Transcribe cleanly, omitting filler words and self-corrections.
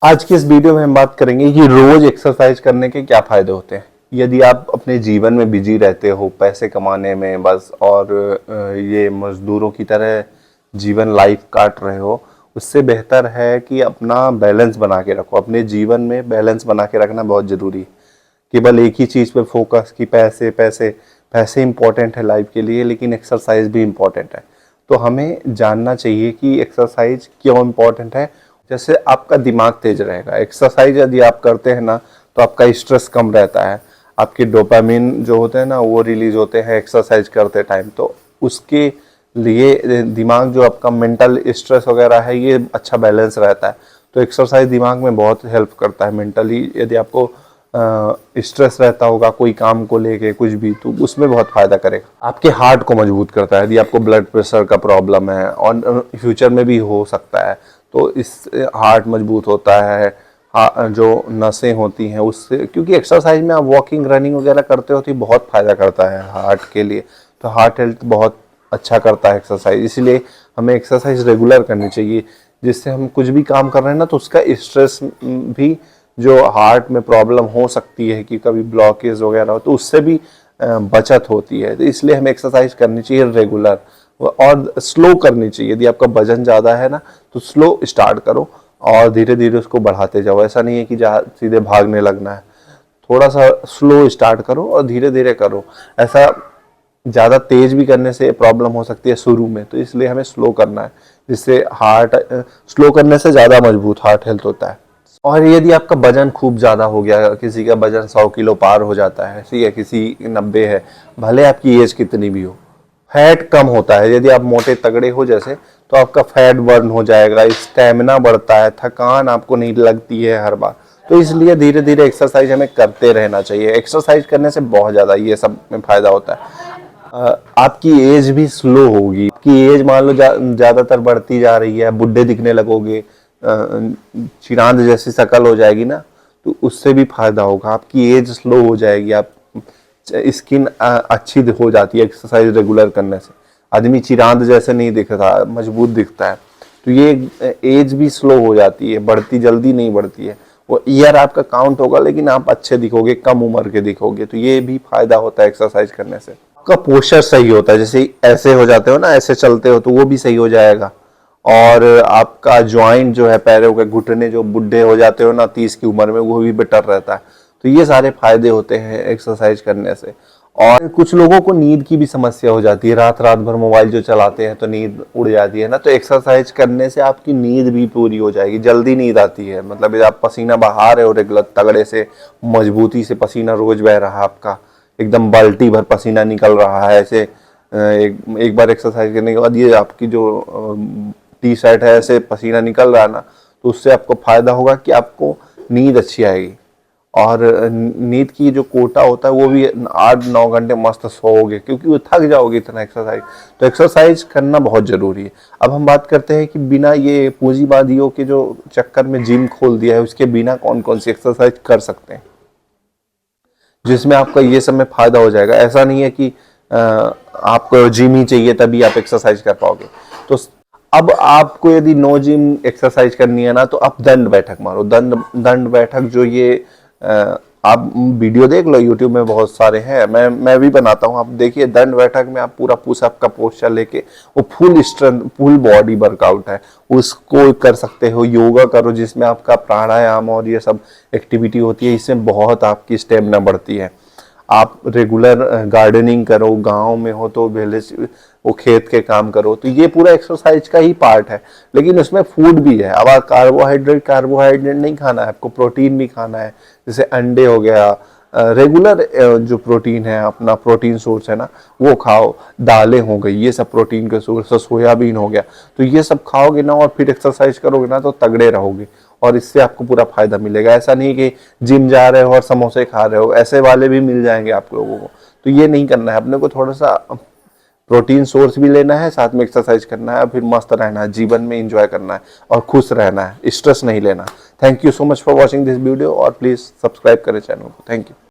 आज की इस वीडियो में हम बात करेंगे कि रोज एक्सरसाइज करने के क्या फायदे होते हैं। यदि आप अपने जीवन में बिजी रहते हो पैसे कमाने में बस और ये मजदूरों की तरह जीवन लाइफ काट रहे हो, उससे बेहतर है कि अपना बैलेंस बना के रखो। अपने जीवन में बैलेंस बना के रखना बहुत ज़रूरी है। केवल एक ही चीज़ पे फोकस कि पैसे पैसे पैसे इंपॉर्टेंट है लाइफ के लिए, लेकिन एक्सरसाइज भी इम्पॉर्टेंट है। तो हमें जानना चाहिए कि एक्सरसाइज क्यों इम्पॉर्टेंट है। जैसे आपका दिमाग तेज रहेगा, एक्सरसाइज यदि आप करते हैं ना तो आपका स्ट्रेस कम रहता है, आपके डोपामिन जो होते हैं ना वो रिलीज होते हैं एक्सरसाइज करते टाइम। तो उसके लिए दिमाग जो आपका मेंटल स्ट्रेस वगैरह है ये अच्छा बैलेंस रहता है। तो एक्सरसाइज दिमाग में बहुत हेल्प करता है मेंटली। यदि आपको स्ट्रेस रहता होगा कोई काम को लेके कुछ भी, तो उसमें बहुत फायदा करेगा। आपके हार्ट को मजबूत करता है। यदि आपको ब्लड प्रेशर का प्रॉब्लम है और फ्यूचर में भी हो सकता है, तो इस हार्ट मजबूत होता है। जो नसें होती हैं उससे, क्योंकि एक्सरसाइज में आप वॉकिंग रनिंग वगैरह करते हो तो बहुत फायदा करता है हार्ट के लिए। तो हार्ट हेल्थ बहुत अच्छा करता है एक्सरसाइज, इसलिए हमें एक्सरसाइज रेगुलर करनी चाहिए। जिससे हम कुछ भी काम कर रहे हैं ना तो उसका स्ट्रेस भी, जो हार्ट में प्रॉब्लम हो सकती है कि कभी ब्लॉकेज वगैरह हो, तो उससे भी बचत होती है। तो इसलिए हमें एक्सरसाइज करनी चाहिए रेगुलर और स्लो करनी चाहिए। यदि आपका वजन ज़्यादा है ना तो स्लो स्टार्ट करो और धीरे धीरे उसको बढ़ाते जाओ। ऐसा नहीं है कि सीधे भागने लगना है, थोड़ा सा स्लो स्टार्ट करो और धीरे धीरे करो। ऐसा ज़्यादा तेज भी करने से प्रॉब्लम हो सकती है शुरू में, तो इसलिए हमें स्लो करना है, जिससे हार्ट स्लो करने से ज़्यादा मजबूत हार्ट हेल्थ होता है। और यदि आपका वजन खूब ज़्यादा हो गया, किसी का वजन 100 किलो पार हो जाता है, ठीक है, किसी 90 है, भले आपकी एज कितनी भी हो, फैट कम होता है। यदि आप मोटे तगड़े हो जैसे, तो आपका फैट बर्न हो जाएगा, स्टेमिना बढ़ता है, थकान आपको नहीं लगती है हर बार। तो इसलिए धीरे धीरे एक्सरसाइज हमें करते रहना चाहिए। एक्सरसाइज करने से बहुत ज़्यादा ये सब में फायदा होता है। आपकी एज भी स्लो होगी। आपकी एज मान लो ज़्यादातर बढ़ती जा रही है, बुढ़े दिखने लगोगे, चिरांद जैसी शक्ल हो जाएगी ना, तो उससे भी फायदा होगा। आपकी एज स्लो हो जाएगी, आप स्किन अच्छी हो जाती है एक्सरसाइज रेगुलर करने से। आदमी चिरांद जैसे नहीं दिखता, मजबूत दिखता है। तो ये एज भी स्लो हो जाती है, बढ़ती जल्दी नहीं बढ़ती है। वो ईयर आपका काउंट होगा, लेकिन आप अच्छे दिखोगे, कम उम्र के दिखोगे। तो ये भी फायदा होता है एक्सरसाइज करने से। आपका पोस्चर सही होता है, जैसे ऐसे हो जाते हो ना, ऐसे चलते हो तो वो भी सही हो जाएगा। और आपका ज्वाइंट जो है, पैरों के घुटने जो बुढ़े हो जाते हो ना 30 की उम्र में, वो भी बेटर रहता है। तो ये सारे फायदे होते हैं एक्सरसाइज करने से। और कुछ लोगों को नींद की भी समस्या हो जाती है, रात रात भर मोबाइल जो चलाते हैं तो नींद उड़ जाती है ना। तो एक्सरसाइज करने से आपकी नींद भी पूरी हो जाएगी, जल्दी नींद आती है। मतलब यदि आप पसीना बहा रहे हो रेगुलर तगड़े से, मजबूती से पसीना रोज बह रहा है आपका, एकदम बाल्टी भर पसीना निकल रहा है ऐसे, एक बार एक्सरसाइज करने के बाद ये आपकी जो टी शर्ट है ऐसे पसीना निकल रहा है ना, तो उससे आपको फायदा होगा कि आपको नींद अच्छी आएगी। और नींद की जो कोटा होता है वो भी 8-9 घंटे मस्त सोओगे, क्योंकि वो थक जाओगे इतना एक्सरसाइज। तो एक्सरसाइज करना बहुत जरूरी है। अब हम बात करते हैं कि बिना ये पूंजीवादियों के जो चक्कर में जिम खोल दिया है, उसके बिना कौन कौन सी एक्सरसाइज कर सकते हैं जिसमें आपका ये सब में फायदा हो जाएगा। ऐसा नहीं है कि आपको जिम ही चाहिए तभी आप एक्सरसाइज कर पाओगे। तो अब आपको यदि नो जिम एक्सरसाइज करनी है ना, तो आप दंड बैठक मारो। दंड बैठक जो ये आप वीडियो देख लो, यूट्यूब में बहुत सारे हैं, मैं भी बनाता हूँ। आप देखिए दंड बैठक में आप पूरा पुशअप का पोस्चर लेके, वो full strength full body workout है, उसको कर सकते हो। योगा करो जिसमें आपका प्राणायाम और ये सब एक्टिविटी होती है, इससे बहुत आपकी स्टेमिना बढ़ती है। आप रेगुलर गार्डनिंग करो, गांव में हो तो विलेज वो खेत के काम करो, तो ये पूरा एक्सरसाइज का ही पार्ट है। लेकिन उसमें फूड भी है। अब आप कार्बोहाइड्रेट नहीं खाना है, आपको प्रोटीन भी खाना है। जैसे अंडे हो गया, रेगुलर जो प्रोटीन है, अपना प्रोटीन सोर्स है ना, वो खाओ। दालें हो गई, ये सब प्रोटीन के सोर्स। सोयाबीन हो गया, तो ये सब खाओगे ना और फिर एक्सरसाइज करोगे ना तो तगड़े रहोगे और इससे आपको पूरा फायदा मिलेगा। ऐसा नहीं कि जिम जा रहे हो और समोसे खा रहे हो, ऐसे वाले भी मिल जाएंगे आप लोगों को। तो ये नहीं करना है अपने को। थोड़ा सा प्रोटीन सोर्स भी लेना है, साथ में एक्सरसाइज करना है, फिर मस्त रहना है, जीवन में एंजॉय करना है और खुश रहना है, स्ट्रेस नहीं लेना। Thank you so much for watching this video और प्लीज सब्सक्राइब करें चैनल को। Thank you.